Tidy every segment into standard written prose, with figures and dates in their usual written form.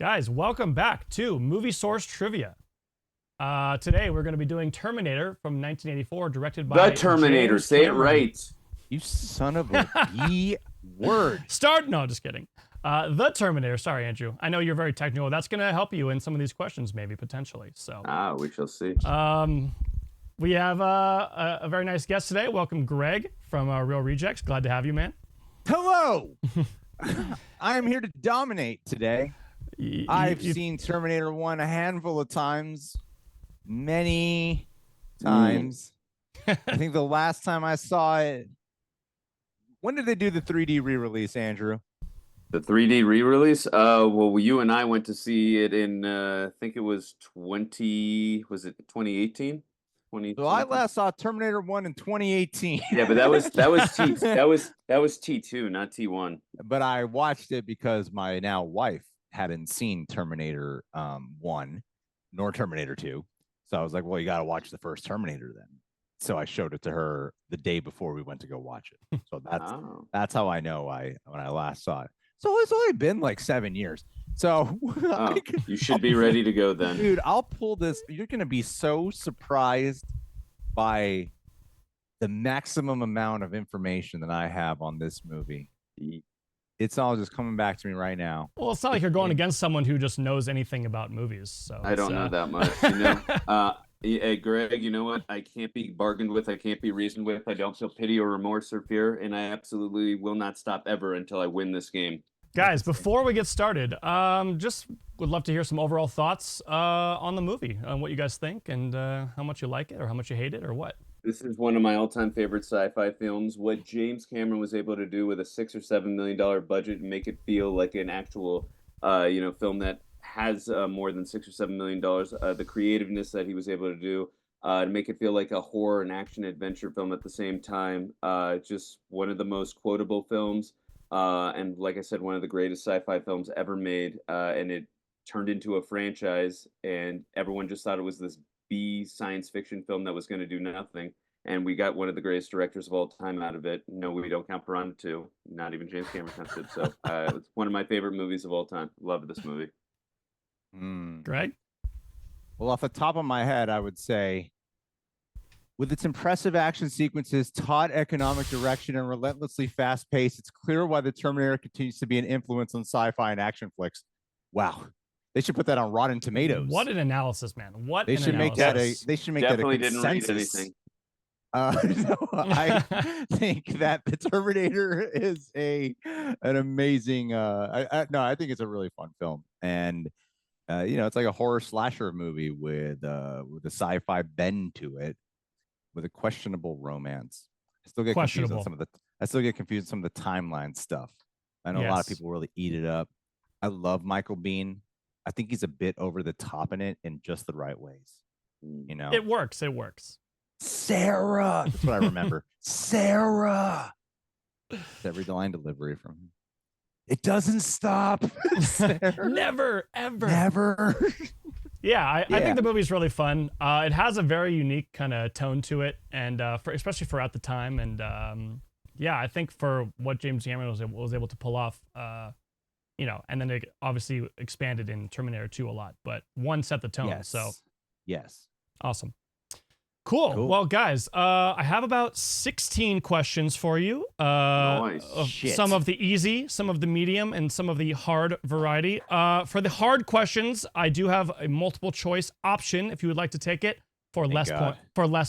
Guys, welcome back to Movie Source Trivia. Today we're going to be doing Terminator from 1984, directed by The Terminator, James say it Cameron. right. You son of a B word. No, just kidding. The Terminator. Sorry, Andrew. I know you're very technical. That's going to help you in some of these questions, maybe potentially. So, We shall see. we have a very nice guest today. Welcome, Greg from Real Rejects. Glad to have you, man. Hello. I am here to dominate today. I've seen Terminator 1 a handful of times, many times. I think the last time I saw it, when did they do the 3D re-release, Andrew? The 3D re-release? Well, you and I went to see it in, I think it was 2018? So I last saw Terminator 1 in 2018. Yeah, but that was T that was T2, not T1. But I watched it because my now wife hadn't seen Terminator 1 nor Terminator 2. So I was like, well, you got to watch the first Terminator then. So I showed it to her the day before we went to go watch it. So that's how I know when I last saw it. So it's only been like 7 years. So you should be ready to go then. Dude, I'll pull this. You're going to be so surprised by the maximum amount of information that I have on this movie. It's all just coming back to me right now. Well, it's not like you're going against someone who just knows anything about movies. So I don't know that much, you know. Hey, Greg, you know what? I can't be bargained with. I can't be reasoned with. I don't feel pity or remorse or fear, and I absolutely will not stop ever until I win this game. Guys, before we get started, just would love to hear some overall thoughts on the movie, on what you guys think, and how much you like it, or how much you hate it, or what. This is one of my all-time favorite sci-fi films. What James Cameron was able to do with a $6 or $7 million budget and make it feel like an actual, film that has more than $6 or $7 million. The creativeness that he was able to do to make it feel like a horror and action adventure film at the same time. Just one of the most quotable films, and like I said, one of the greatest sci-fi films ever made. And it turned into a franchise, and everyone just thought it was this B science fiction film that was going to do nothing, and we got one of the greatest directors of all time out of it. No, we don't count Piranha 2. Not even James Cameron counts it. So it's one of my favorite movies of all time. Love this movie. Greg? Well, off the top of my head, I would say, with its impressive action sequences, taut economic direction, and relentlessly fast pace, it's clear why the Terminator continues to be an influence on sci-fi and action flicks. Wow. They should put that on Rotten Tomatoes. What an analysis, man! They should make that a Definitely didn't read consensus. anything. No, I think that the Terminator is an amazing. I think it's a really fun film, and it's like a horror slasher movie with a sci-fi bend to it, with a questionable romance. I still get confused on some of the timeline stuff. I know a lot of people really eat it up. I love Michael Biehn. I think he's a bit over the top in it in just the right ways. You know, it works. Sarah. That's what I remember. Sarah. Every line delivery from him. It doesn't stop. Never, ever. Never. I think the movie's really fun. It has a very unique kind of tone to it, and especially for at the time. And I think for what James Cameron was able to pull off, and then it obviously expanded in Terminator 2 a lot, but one set the tone. Yes. So yes. Awesome. Cool. Well, guys, I have about 16 questions for you. Nice. Some of the easy, some of the medium, and some of the hard variety. For the hard questions, I do have a multiple choice option if you would like to take it for less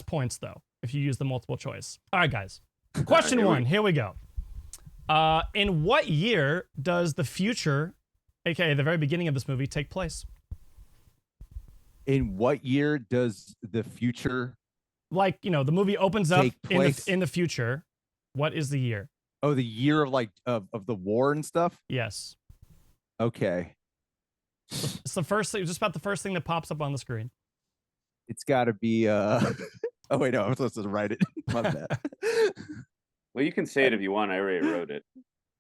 points, though, if you use the multiple choice. All right, guys. Question one. Here we go. In what year does the future, aka the very beginning of this movie, take place? In what year does the future, the movie opens up in the future? What is the year? Oh, the year of the war and stuff? Yes. Okay. It's the first thing, just about the first thing that pops up on the screen. It's got to be oh wait, no, I'm supposed to write it. My bad. Well, you can say it if you want. I already wrote it.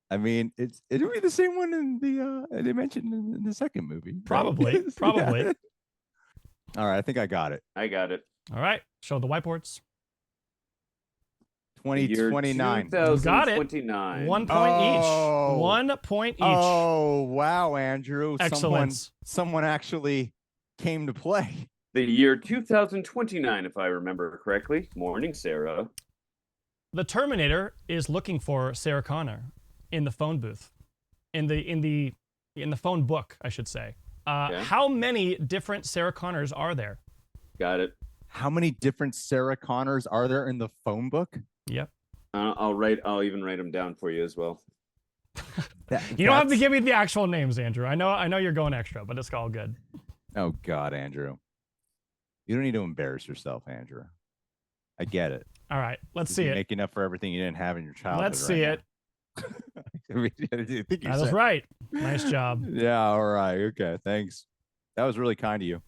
I mean, it'll be the same one in the they mentioned in the second movie. Probably. Yeah. All right, I think I got it. I got it. All right, show the whiteboards. 2029. Got it. 2029. 1 point Oh. each. 1 point each. Oh, wow, Andrew. Excellence. Someone actually came to play. The year 2029, if I remember correctly. Morning, Sarah. The Terminator is looking for Sarah Connor in the phone booth. In the phone book, I should say. Okay. How many different Sarah Connors are there? Got it. How many different Sarah Connors are there in the phone book? Yep. I'll even write them down for you as well. You don't have to give me the actual names, Andrew. I know you're going extra, but it's all good. Oh God, Andrew. You don't need to embarrass yourself, Andrew. I get it. All right, let's see it. Making up for everything you didn't have in your childhood. Let's see it. That was right. Nice job. Yeah, all right. Okay, thanks. That was really kind of you.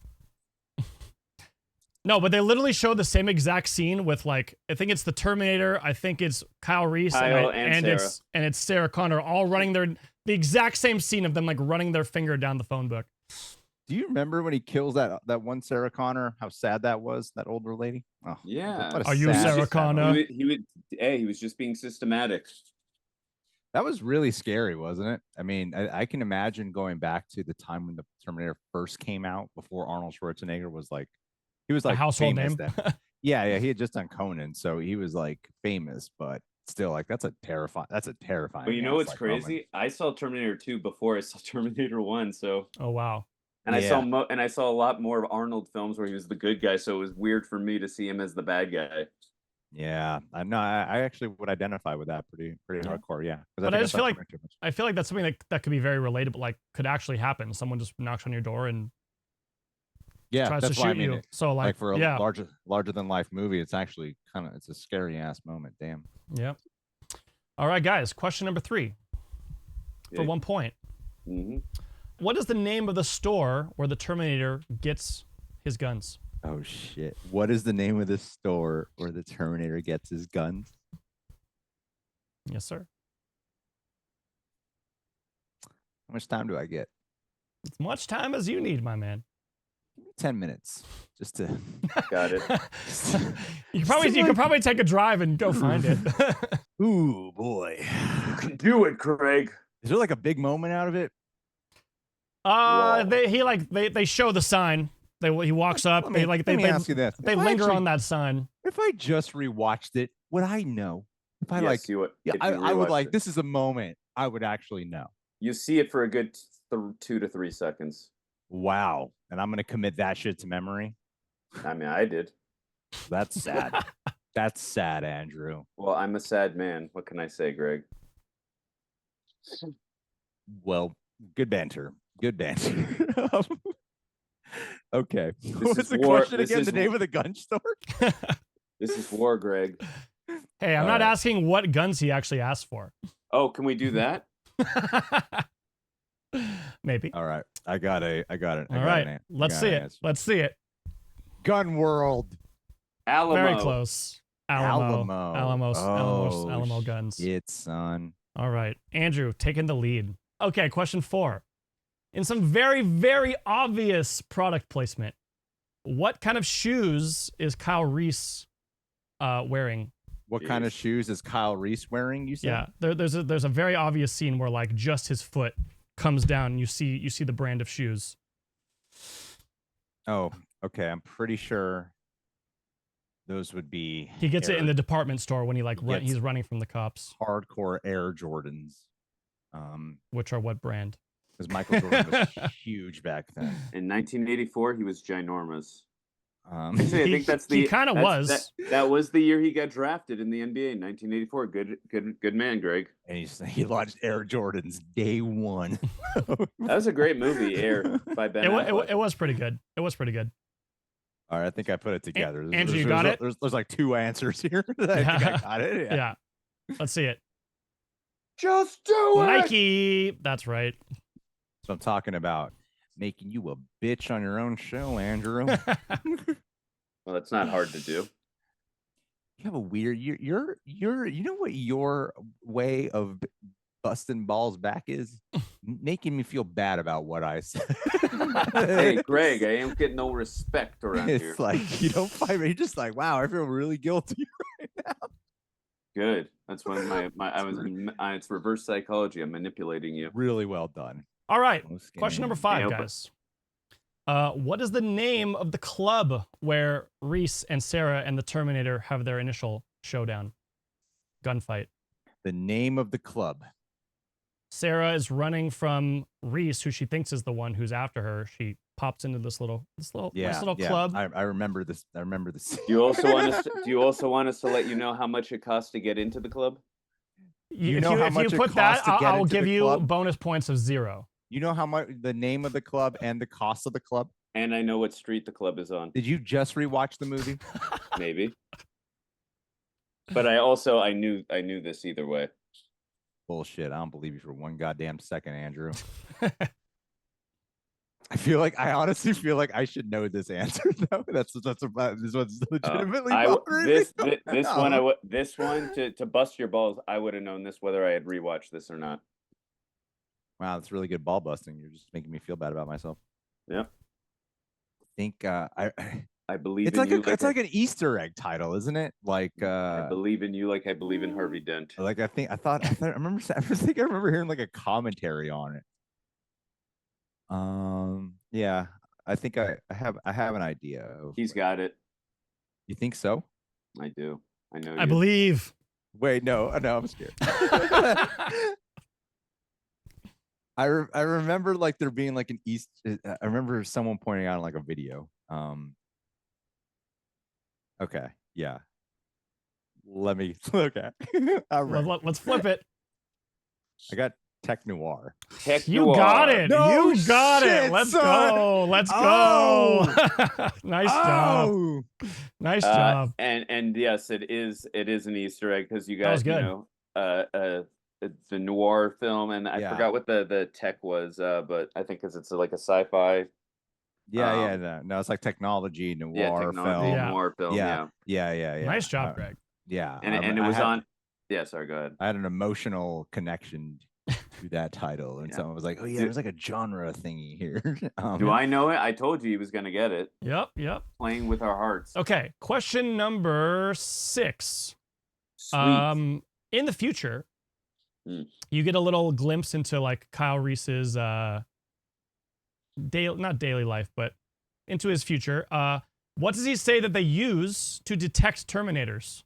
No, but they literally show the same exact scene with, like, I think it's the Terminator, I think it's Kyle Reese, and it's Sarah Connor all running the exact same scene of them, like, running their finger down the phone book. Do you remember when he kills that one Sarah Connor? How sad that was, that older lady? Oh, yeah. Are you Sarah Connor? He was just being systematic. That was really scary, wasn't it? I mean, I can imagine going back to the time when the Terminator first came out, before Arnold Schwarzenegger was like, he was like a household name. Yeah, he had just done Conan, so he was like famous, but still, like that's a terrifying. But you know what's crazy? Moment. I saw Terminator 2 before I saw Terminator 1, so. Oh wow. And I saw a lot more of Arnold films where he was the good guy, so it was weird for me to see him as the bad guy. Yeah, I actually would identify with that pretty hardcore. Yeah, but I just feel like that's something that could be very relatable, like could actually happen. Someone just knocks on your door and tries to shoot you. So like for a larger than life movie, it's actually it's a scary ass moment. Damn. Yep. All right, guys. Question number 3 for 1 point. Mm-hmm. What is the name of the store where the Terminator gets his guns? Oh shit! What is the name of the store where the Terminator gets his guns? Yes, sir. How much time do I get? As much time as you need, my man. 10 minutes, just to. Got it. You could probably take a drive and go find it. Ooh boy, you can do it, Craig. Is there like a big moment out of it? They show the sign. He walks up. Let me ask you this. They linger on that sign. If I just rewatched it, would I know? If I I would like. This is a moment I would actually know. You see it for a good 2 to 3 seconds. Wow, and I'm gonna commit that shit to memory. I mean, I did. That's sad. That's sad, Andrew. Well, I'm a sad man. What can I say, Greg? Well, good banter. Good banter. Okay. What's the question again? The name of the gun store? This is war, Greg. Hey, I'm not asking what guns he actually asked for. Oh, can we do that? Maybe. All right. I got it. All right. Let's see it. Gun World. Alamo. Very close. Alamo Oh, guns. It's son. All right. Andrew, taking the lead. Okay, question 4. In some very, very obvious product placement, what kind of shoes is Kyle Reese wearing? What kind of shoes is Kyle Reese wearing, you said? Yeah, there's a very obvious scene where like just his foot comes down and you see the brand of shoes. Oh, okay. I'm pretty sure those would be. He gets it in the department store when he's running from the cops. Hardcore Air Jordans. Which are what brand? Because Michael Jordan was huge back then. In 1984, he was ginormous. Actually, I think that's the. He kind of was. That was the year he got drafted in the NBA in 1984. Good man, Greg. And he launched Air Jordans day one. That was a great movie, Air by Ben. It was pretty good. It was pretty good. All right, I think I put it together. Andrew, you got it? There's like 2 answers here. I think I got it. Yeah. Let's see it. Just do it. Nike. That's right. So I'm talking about making you a bitch on your own show, Andrew. Well, that's not hard to do. You have a weird. You know what your way of busting balls back is? Making me feel bad about what I said. Hey, Greg, I ain't getting no respect around here. It's like you don't fight me. You're just like, wow, I feel really guilty right now. good. That's when it's reverse psychology. I'm manipulating you. Really well done. All right. Close Question game. number 5, Nailed it. guys. What is the name of the club where Reese and Sarah and the Terminator have their initial showdown, gunfight? The name of the club. Sarah is running from Reese, who she thinks is the one who's after her. She pops into this little club. I remember this. I remember this. Do you also want us to let you know how much it costs to get into the club? You know how much it costs to get I'll into give the you club? bonus points of 0. You know how much the name of the club and the cost of the club? And I know what street the club is on. Did you just rewatch the movie? Maybe. But I knew this either way. Bullshit. I don't believe you for one goddamn second, Andrew. I honestly feel like I should know this answer though. This one's legitimately this one to bust your balls, I would have known this whether I had rewatched this or not. Wow, that's really good ball busting. You're just making me feel bad about myself. Yeah. I think I believe it's in like you. it's like an Easter egg title, isn't it? Like I believe in you like I believe in Harvey Dent. Like I remember hearing like a commentary on it. Yeah, I think I have an idea. He's got it. You think so? I do. I know. I believe. Wait, no, I'm scared. I remember like there being like an I remember someone pointing out like a video. Okay, yeah. Okay. All right. Let's flip it. I got Tech Noir. You got it. No you got shit, it. Let's son. go. Let's go. Nice job. Nice job. And yes, it is an Easter egg because you got it's a noir film, and I forgot what the tech was, but I think because it's like a sci-fi. No, it's like technology noir film. Noir film. Yeah. Nice job, Greg. Yeah, and it was on. Yeah, sorry, go ahead. I had an emotional connection to that title, and someone was like, "Oh yeah, there's like a genre thingy here." Do I know it? I told you he was gonna get it. Yep. Playing with our hearts. Okay, question number 6. Sweet. In the future, you get a little glimpse into like Kyle Reese's not daily life, but into his future. What does he say that they use to detect Terminators?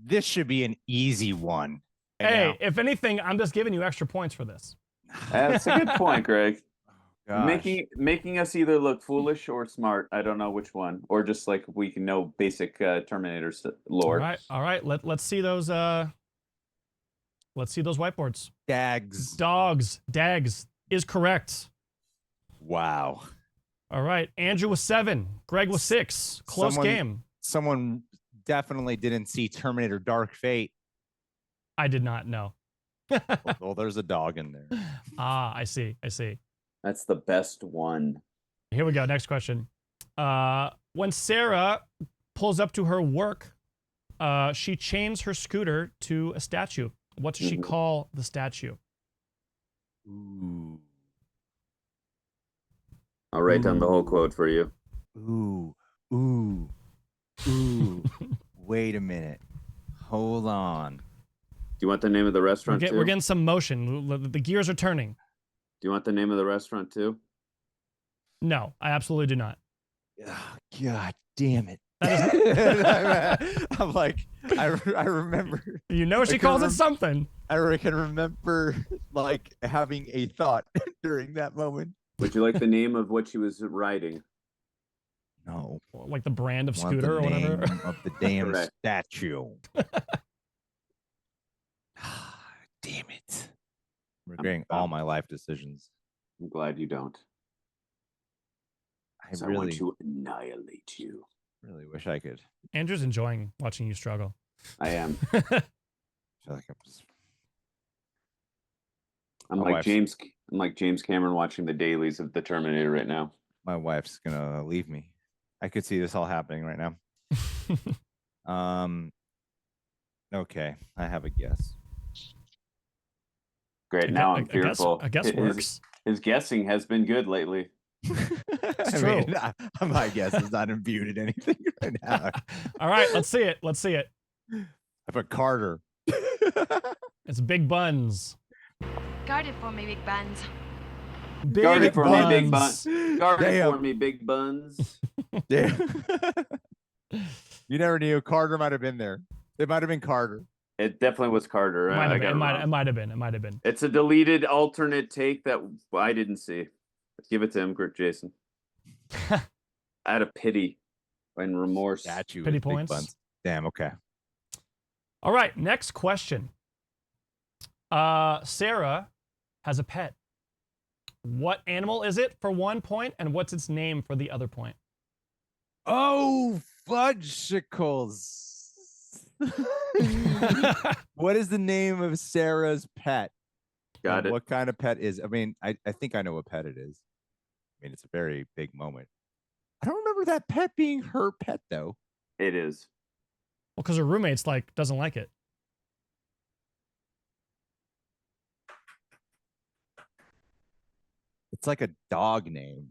This should be an easy one. Hey, if anything, I'm just giving you extra points for this. That's a good point, Greg. Gosh. Making us either look foolish or smart. I don't know which one, or just like we can know basic Terminator lore. All right. Let's see those. Let's see those whiteboards. Dags is correct. Wow. All right. Andrew was 7. Greg was 6. Close game. Someone definitely didn't see Terminator Dark Fate. I did not know. Well, there's a dog in there. I see. That's the best one. Here we go. Next question. When Sarah pulls up to her work, she chains her scooter to a statue. What does she call the statue? Ooh. I'll write down the whole quote for you. Ooh. Wait a minute. Hold on. Do you want the name of the restaurant too? We're getting some motion. The gears are turning. Do you want the name of the restaurant too? No, I absolutely do not. Oh, God damn it. I'm like, I remember. You know she calls it something. I can remember like having a thought during that moment. Would you like the name of what she was riding? No. Like the brand of scooter or whatever? Name of the damn statue. Damn it. I'm regretting all my life decisions. I'm glad you don't. I want to annihilate you. Really wish I could. Andrew's enjoying watching you struggle. I am. I feel like I'm like James Cameron watching the dailies of the Terminator right now. My wife's gonna leave me. I could see this all happening right now. Okay, I have a guess. Great. Now I'm fearful. I guess works. His guessing has been good lately. It's I true. mean, my guess is not imbued in anything right now. All right, let's see it. Let's see it. I put Carter. It's Big Buns. Guard it for me, Big Buns. Big Guard it for me, Big Buns. Buns. Guard it Damn. for me, Big Buns. Yeah. You never knew. Carter might have been there. It might have been Carter. It definitely was Carter. It I might have got been. wrong. It might have been. It might have been. It's a deleted alternate take that I didn't see. Give it to him, Jason. Out of pity and remorse. Got you. Pity with Big points. Buns. Damn. Okay. All right, next question. Sarah has a pet. What animal is it for 1 point, and what's its name for the other point? Oh, fudgesicles. What is the name of Sarah's pet? Got it. What kind of pet is? I mean, I think I know what pet it is. I mean, it's a very big moment. I don't remember that pet being her pet though. It is. Well, because her roommate's like doesn't like it. It's like a dog name.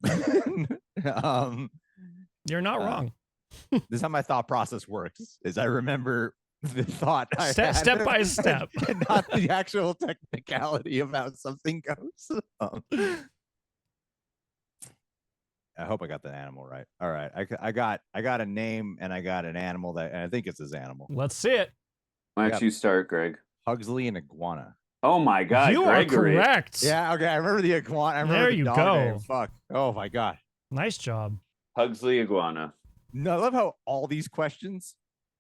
You're not wrong. This is how my thought process works. Is I remember the thought I had, Step by step. and not the actual technicality of how something goes. I hope I got the animal right. All right, I got a name and I got an animal and I think it's his animal. Let's see it. Why don't you start, Greg? Pugsley and iguana. Oh my God, You Gregory. are correct. Yeah, okay. I remember the iguana. I remember There the you dog go. name. Fuck. Oh my god. Nice job. Pugsley Iguana. No, I love how all these questions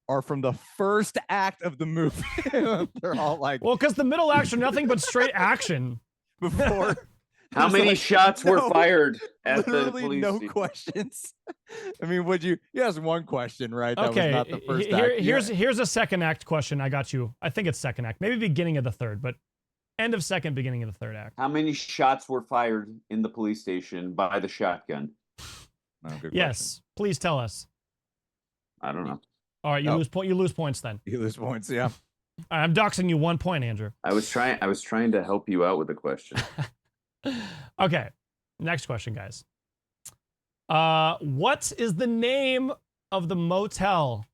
are from the first act of the movie. They're all like Well, because the middle acts are nothing but straight action. before. How There's many like, shots were no, fired at the literally police no station? questions. I mean, would you asked one question, right? That Okay, was not the first act. here's a second act question. I got you. I think it's second act, maybe beginning of the third, but end of second, beginning of the third act. How many shots were fired in the police station by the shotgun? Oh, good Yes, please tell us. I don't know. All right, you Oh. lose point. You lose points then. question. You lose points, yeah. All right, I'm doxing you 1 point, Andrew. I was trying to help you out with the question. Okay, next question, guys. What is the name of the motel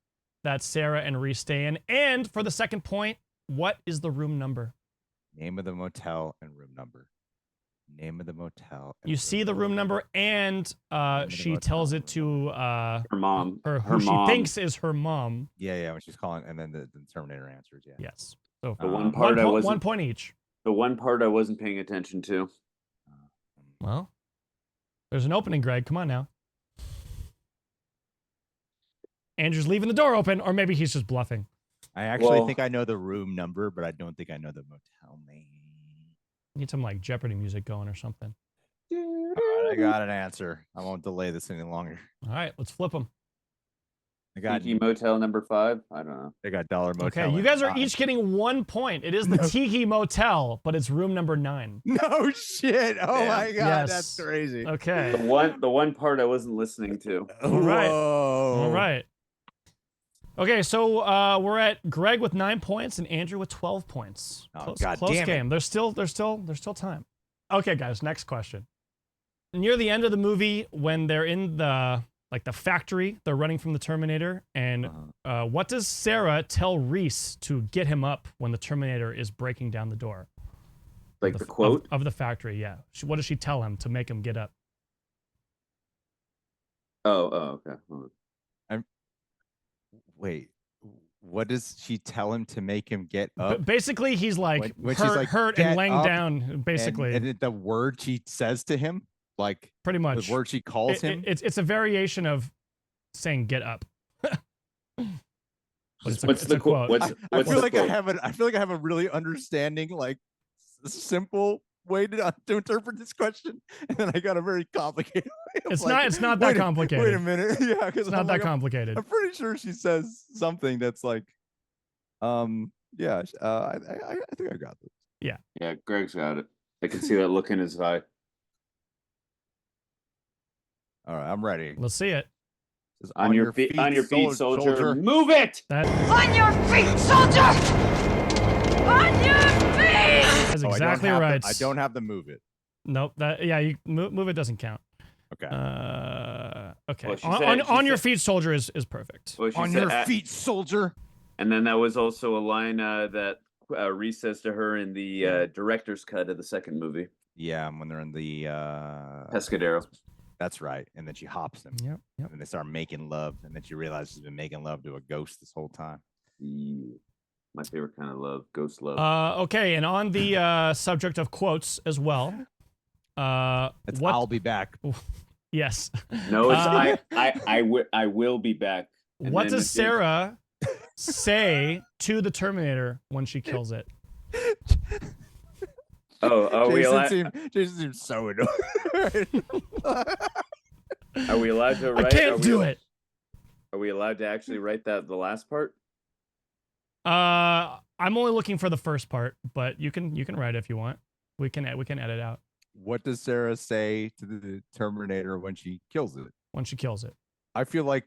that Sarah and Reese stay in? And for the second point, what is the room number? Name of the motel and room number. Name of the motel. And You see the room number, and of the she motel tells and it to Her mom. who she mom. thinks is her mom. Yeah, when she's calling, and then the Terminator answers. Yeah. Yes. So The one part I 1 wasn't. point each. The one part I wasn't paying attention to. Well, there's an opening, Greg. Come on now. Andrew's leaving the door open, or maybe he's just bluffing. I actually Well- think I know the room number, but I don't think I know the motel name. Need some like Jeopardy music going or something. All right, I got an answer. I won't delay this any longer. All right, let's flip them. I got Tiki Motel number 5. I don't know. I got Dollar Motel. Okay, you and guys are Dime. each getting 1 point. It is the Tiki Motel, but it's room number 9. No shit! Oh Damn. my god, that's Yes. crazy. Okay. The one part I wasn't listening to. All right. Whoa. All right. Okay, so we're at Greg with 9 points and Andrew with 12 points. Oh, Close, God close damn it. game. There's still time. Okay, guys, next question. Near the end of the movie, when they're in the factory, they're running from the Terminator, and what does Sarah tell Reese to get him up when the Terminator is breaking down the door? Like the quote? of the factory, yeah. What does she tell him to make him get up? Oh, okay. Hold on. Wait, what does she tell him to make him get up? Basically, he's like When she's like, hurt "Get and laying up," down. Basically, and the word she says to him, like pretty much. the word she calls him. It's a variation of saying "get up." But it's What's a the quote? quote. What's I feel the like quote? I feel like I have a really understanding, like simple way to interpret this question, and then I got a very complicated way of, It's like, not that wait a complicated. minute, yeah, because It's not that complicated. I'm pretty sure she says something that's like, yeah, I think I got this. Yeah, Greg's got it. I can see that look in his eye. All right, I'm ready. Let's see it. It says, On your feet, soldier. Move it! That On your feet, soldier! On your feet! is Oh, exactly right. I don't have to move it. Nope. That you move it doesn't count. Okay. Okay. Well, she on your said- feet, soldier is perfect. Well, she On said, your feet, soldier. And then that was also a line that Reese says to her in the director's cut of the second movie, Yeah, when they're in the Pescadero. That's right. And then she hops him. Yep. And they start making love, and then she realizes she's been making love to a ghost this whole time. Yeah. My favorite kind of love, ghost love. Okay, and on the subject of quotes as well. It's I'll be back. Yes. No, it's I will be back. And what then does Sarah say to the Terminator when she kills it? Are we allowed? Jason seems so annoyed. Are we allowed to write? I can't do it. Are we allowed to actually write the last part? I'm only looking for the first part, but you can write it if you want. We can edit out What does Sarah say to the Terminator when she kills it? when she kills it. I feel like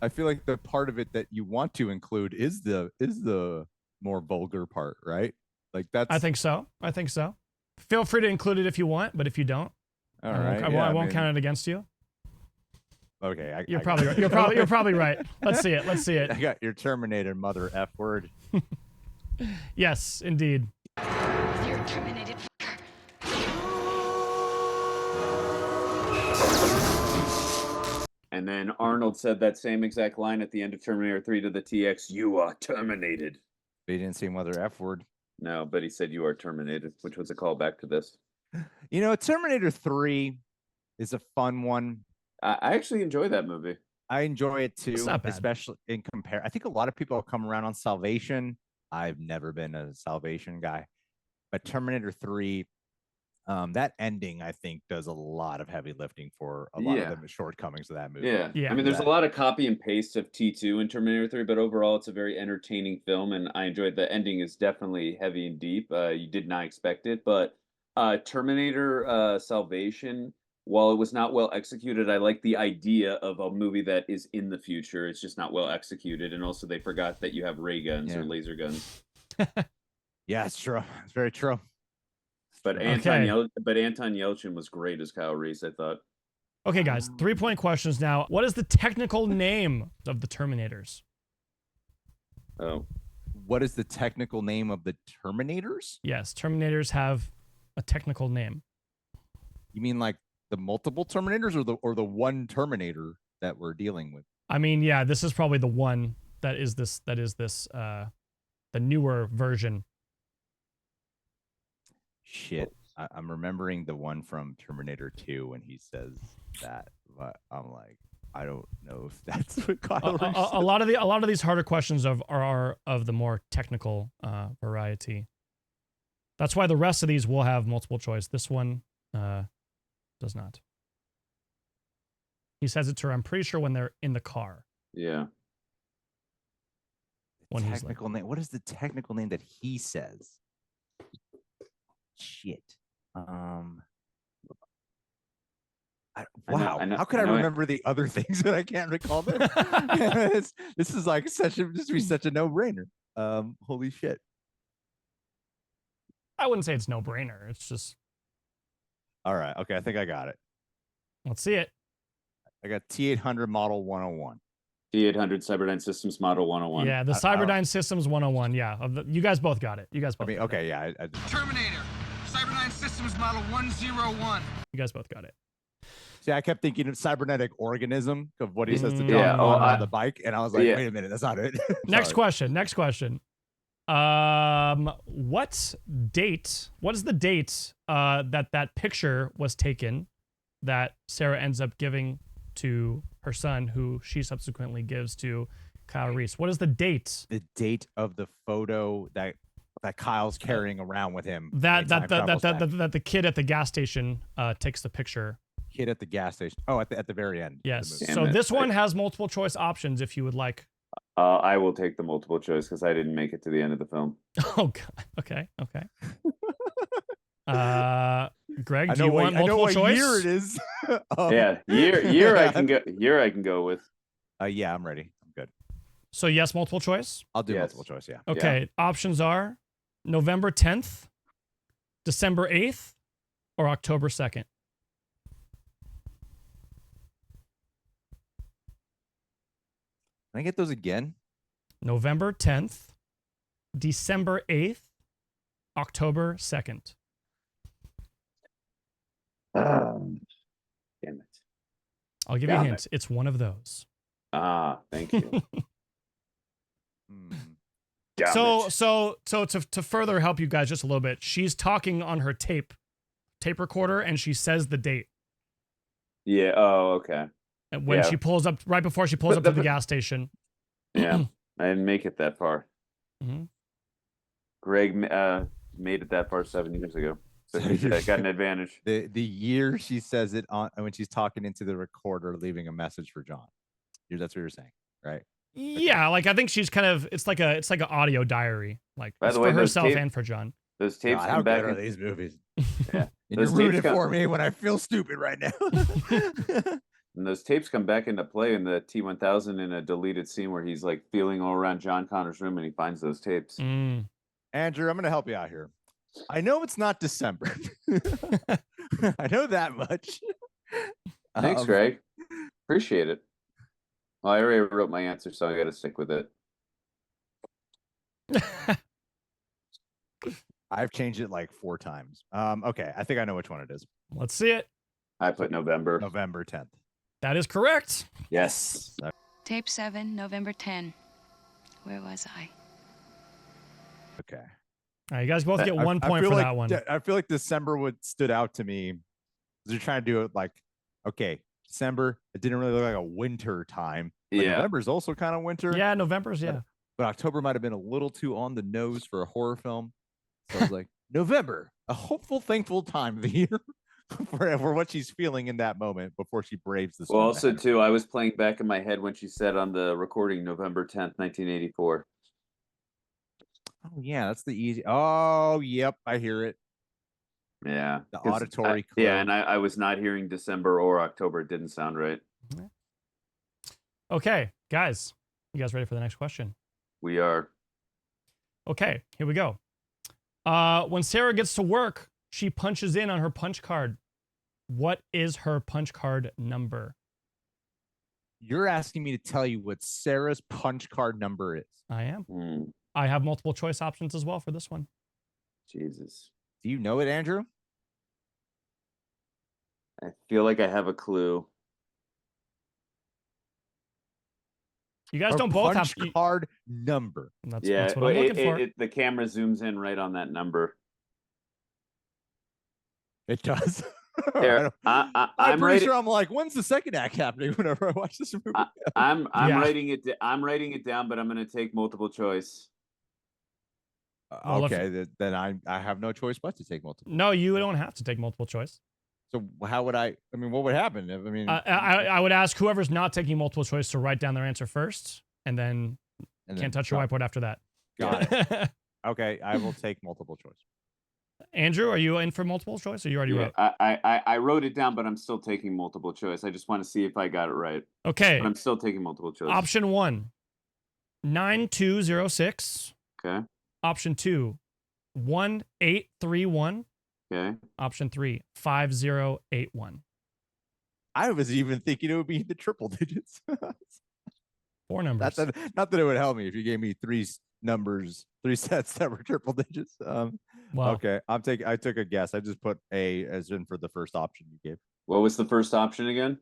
the part of it that you want to include is the more vulgar part, right? Like that's. I think so. Feel free to include it if you want, but if you don't, All I right. won't, I won't count it against you. Okay. You're probably right. Let's see it. I got your Terminator mother F word. Yes, indeed. You're terminated. And then Arnold said that same exact line at the end of Terminator 3 to the TX, "You are terminated." But he didn't say mother F word. No, but he said "you are terminated," which was a callback to this. You know, Terminator 3 is a fun one. I actually enjoy that movie. I enjoy it too, It's not bad. especially in compare. I think a lot of people come around on Salvation. I've never been a Salvation guy, but Terminator 3, that ending I think does a lot of heavy lifting for a lot of the shortcomings of that movie. Yeah. I mean, there's a lot of copy and paste of T2 in Terminator 3, but overall, it's a very entertaining film, and I enjoyed the ending. Is definitely heavy and deep. You did not expect it, but Terminator Salvation, while it was not well executed, I like the idea of a movie that is in the future. It's just not well executed, and also they forgot that you have ray guns or laser guns. Yeah, it's true. It's very true. But Anton Yelchin was great as Kyle Reese, I thought. Okay, guys, 3-point questions now. What is the technical name of the Terminators? Oh. What is the technical name of the Terminators? Yes, Terminators have a technical name. You mean like the multiple Terminators or the one Terminator that we're dealing with? I mean, yeah, this is probably the one that is this the newer version. Shit. I'm remembering the one from Terminator 2 when he says that, but I'm like, I don't know if that's what Kyle Reese said. A lot of these harder questions are of the more technical variety. That's why the rest of these will have multiple choice. This one does not. He says it to her, I'm pretty sure, when they're in the car. Yeah. When he's Technical name. What is the technical name that he says? Shit. Wow. How could I remember the other things that I can't recall them? This is like this would be such a no-brainer. Holy shit. I wouldn't say it's no-brainer. It's just. All right. Okay. I think I got it. Let's see it. I got T800 Model 101. T800 Cyberdyne Systems Model 101. Yeah, the Cyberdyne Systems 101. Yeah, you guys both got it. Okay, yeah. Terminator, Cyberdyne Systems Model 101. You guys both got it. See, I kept thinking of cybernetic organism of what he says to John on the bike, and I was like, wait a minute, that's not it. Next question. What is the date that picture was taken that Sarah ends up giving to her son, who she subsequently gives to Kyle Reese? What is the date? The date of the photo that Kyle's carrying around with him. That the kid at the gas station takes the picture. Kid at the gas station. Oh, at the very end. Yes. So this one has multiple choice options if you would like. I will take the multiple choice because I didn't make it to the end of the film. Oh God. Okay. Greg, do you want multiple choice? I know what year it is. Year I can go. Year I can go with. Yeah, I'm ready. I'm good. So yes, multiple choice. I'll do multiple choice. Yeah. Okay. Yeah. Options are November 10th, December 8th, or October 2nd. I get those again? November 10th, December 8th, October 2nd. Damn it. I'll give you a hint. It's one of those. Thank you. So to further help you guys just a little bit, she's talking on her tape recorder, and she says the date. Yeah. Oh, okay. And when she pulls up, right before she pulls up to the gas station. Yeah, I didn't make it that far. Mm-hmm. Greg made it that far 7 years ago. So he got an advantage. The year she says it on when she's talking into the recorder, leaving a message for John. That's what you're saying, right? Yeah, like I think she's kind of it's like an audio diary, like By it's the way, for herself and for John. Those tapes God, come how back. good are these movies? Yeah, And you're rooting for me when I feel stupid right now. And those tapes come back into play in the T-1000 in a deleted scene where he's like feeling all around John Connor's room and he finds those tapes. Mm. Andrew, I'm going to help you out here. I know it's not December. I know that much. Thanks, Greg. Appreciate it. Well, I already wrote my answer, so I got to stick with it. I've changed it like 4 times. Okay, I think I know which one it is. Let's see it. I put November 10th. That is correct. Yes. Tape 7, November 10. Where was I? Okay. All right, you guys both get 1 point for that one. I feel like December stood out to me. They're trying to do it like, okay, December, it didn't really look like a winter time. But November's also kind of winter. Yeah, November's, yeah. But October might have been a little too on the nose for a horror film. So I was like, November, a hopeful, thankful time of the year for what she's feeling in that moment before she braves the storm. Well, also, too, I was playing back in my head when she said on the recording November 10th, 1984. Oh, yeah, that's the easy. Oh, yep, I hear it. Yeah. The auditory clue. Yeah, and I was not hearing December or October. It didn't sound right. Okay, guys. You guys ready for the next question? We are. Okay, here we go. When Sarah gets to work, she punches in on her punch card. What is her punch card number? You're asking me to tell you what Sarah's punch card number is. I am. I have multiple choice options as well for this one. Jesus. Do you know it, Andrew? I feel like I have a clue. You guys don't both have punch card number. That's what I'm looking for. The camera zooms in right on that number. It does. There, I'm pretty sure I'm like, when's the second act happening? Whenever I watch this movie, I'm writing it. I'm writing it down, but I'm going to take multiple choice. Well, okay, then I have no choice but to take multiple. No, you don't have to take multiple choice. So how would I mean, what would happen? I would ask whoever's not taking multiple choice to write down their answer first, and then can't touch your whiteboard after that. Got it. Okay, I will take multiple choice. Andrew, are you in for multiple choice, or you already wrote? I wrote it down, but I'm still taking multiple choice. I just want to see if I got it right. Okay. But I'm still taking multiple choice. Option 1, 9206. Okay. Option 2, 1831. Okay. Option 3, 5081. I was even thinking it would be in the triple digits. 4 numbers. Not that it would help me if you gave me 3 sets that were triple digits. Wow. Okay, I took a guess. I just put A as in for the first option you gave. What was the first option again?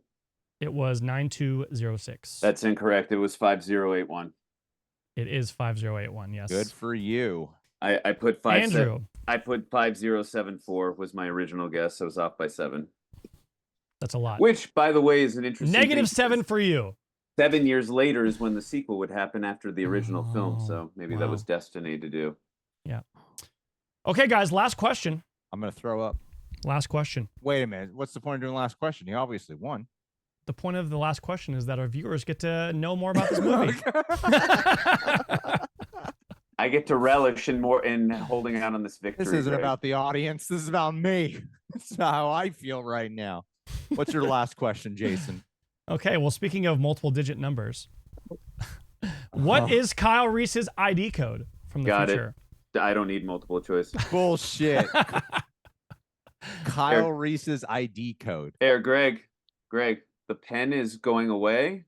It was 9206. That's incorrect. It was 5081. It is 5081. Yes. Good for you. I put 5. Andrew. I put 5074 was my original guess. I was off by 7. That's a lot. Which, by the way, is an interesting. -7 for you. 7 years later is when the sequel would happen after the original film. So maybe that was destiny to do. Yeah. Okay, guys. Last question. I'm gonna throw up. Last question. Wait a minute. What's the point of doing last question? He obviously won. The point of the last question is that our viewers get to know more about this movie. I get to relish in holding out on this victory. This isn't about the audience. This is about me. This is how I feel right now. What's your last question, Jason? Okay, well, speaking of multiple digit numbers, what is Kyle Reese's ID code from the future? I don't need multiple choice. Bullshit. Kyle Reese's ID code. Greg, the pen is going away.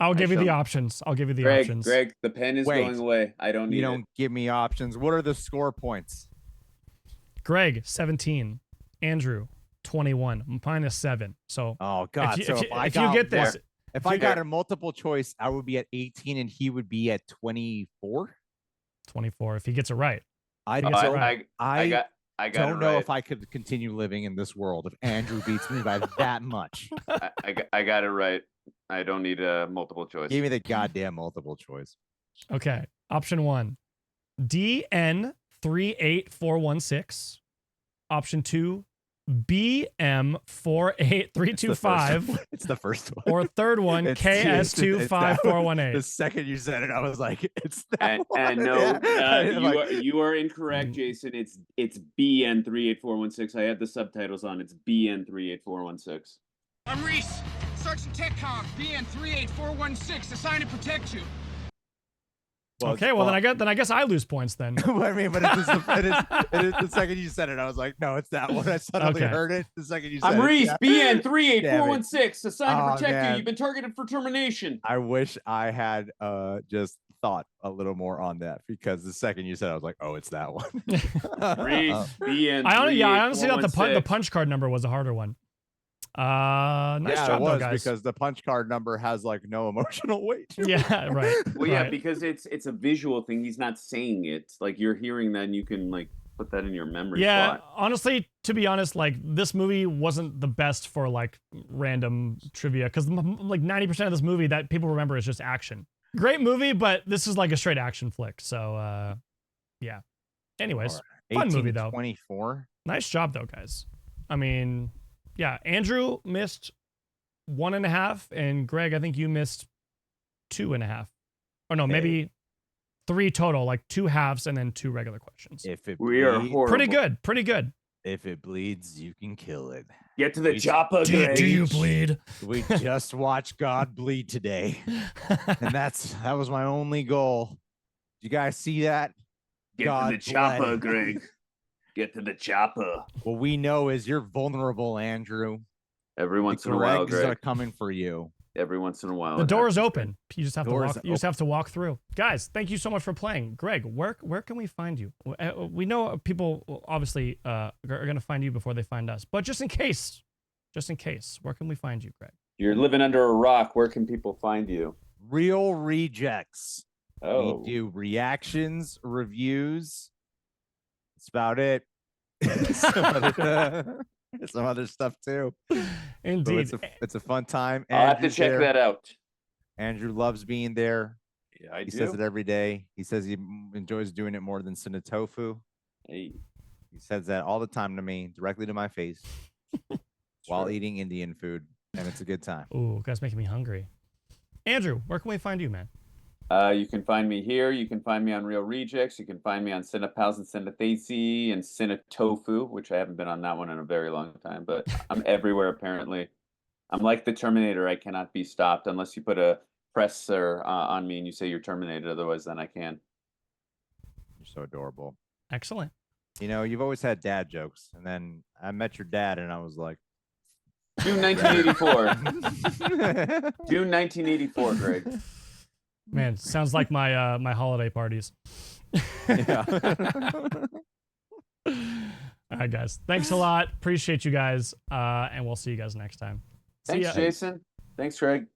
I'll give you the shall- options. I'll give you the Greg, options. Greg, the pen is Wait. going away. I don't need You don't give me options. What are the score points? Greg, 17. Andrew, 21. Minus 7. So Oh God! if so you, if I if you got get this, if I got a multiple choice, I would be at 18 and he would be at 24. 24. If he gets it right. I If he gets it right. I got don't it know right. if I could continue living in this world if Andrew beats me by that much. I got it right. I don't need a multiple choice. Give me the goddamn multiple choice. Okay. Option 1. DN38416. Option 2. BM48325. It's the first one. Or third one, It's KS25418. The second you said it, I was like, "It's that one." And no, Yeah. you are incorrect, Jason. It's BN38416. I have the subtitles on. It's BN38416. I'm Reese, Sergeant TechCom, BN38416, assigned to protect you. Okay, well, then I guess I lose points then. I mean, but it is the second you said it, I was like, "No, it's that one." I suddenly Okay. heard it. The second you said I'm it, Reese, yeah. BN38416, assigned to Oh, protect man. you. You've been targeted for termination. I wish I had just thought a little more on that because the second you said it, I was like, "Oh, it's that one." Reese, BN38416. I honestly thought the punch card number was a harder one. Nice Yeah, job, it was though, guys. because the punch card number has like no emotional weight. Yeah, right. Well, yeah, right. because it's a visual thing. He's not saying it. Like you're hearing that, and you can like put that in your memory Yeah, slot. honestly, to be honest, like this movie wasn't the best for like random trivia because like 90% of this movie that people remember is just action. Great movie, but this is like a straight action flick. So, yeah. Anyways, fun movie though. 24. Nice job though, guys. I mean, yeah, Andrew missed 1.5, and Greg, I think you missed 2.5. Or no, maybe 3 total, like 2 halves and then 2 regular questions. If it We are bleeds, horrible. Pretty good, pretty good. if it bleeds, you can kill it. Get to the We- chopper, Greg. Do you bleed? We just watched God bleed today, and that was my only goal. You guys see that? Get God to the chopper, bled. Greg. Get to the chopper. What we know is you're vulnerable, Andrew. Every The once in a while, Gregs are Greg. coming for you. Every once in a while. The it door is happens, open. You just have to Doors walk. You just have to walk through. Guys, thank you so much for playing. Greg, where can we find you? We know people obviously are going to find you before they find us, but just in case, where can we find you, Greg? You're living under a rock. Where can people find you? Real Rejects. Oh, We do reactions, reviews. That's about it. some other stuff too. So Indeed. it's a fun time. I'll have to Andrew's check there. that out. Andrew loves being there. Yeah, I He do. says it every day. He says he enjoys doing it more than Tofu. Hey, He says that all the time to me, directly to my face, while sure. eating Indian food, and it's a good time. Ooh, guys, making me hungry. Andrew, where can we find you, man? You can find me here. You can find me on Real Rejects. You can find me on Cinepals and Cinethesi and Cinetofu, which I haven't been on that one in a very long time, but I'm everywhere apparently. I'm like the Terminator. I cannot be stopped unless you put a presser on me and you say you're Terminated. Otherwise, then I can. You're so adorable. Excellent. You know, you've always had dad jokes, and then I met your dad, and I was like, June 1984. June 1984, Greg. Man, sounds like my my holiday parties. yeah. All right, guys. Thanks a lot. Appreciate you guys. And we'll see you guys next time. See Thanks, ya. Jason. Thanks, Greg.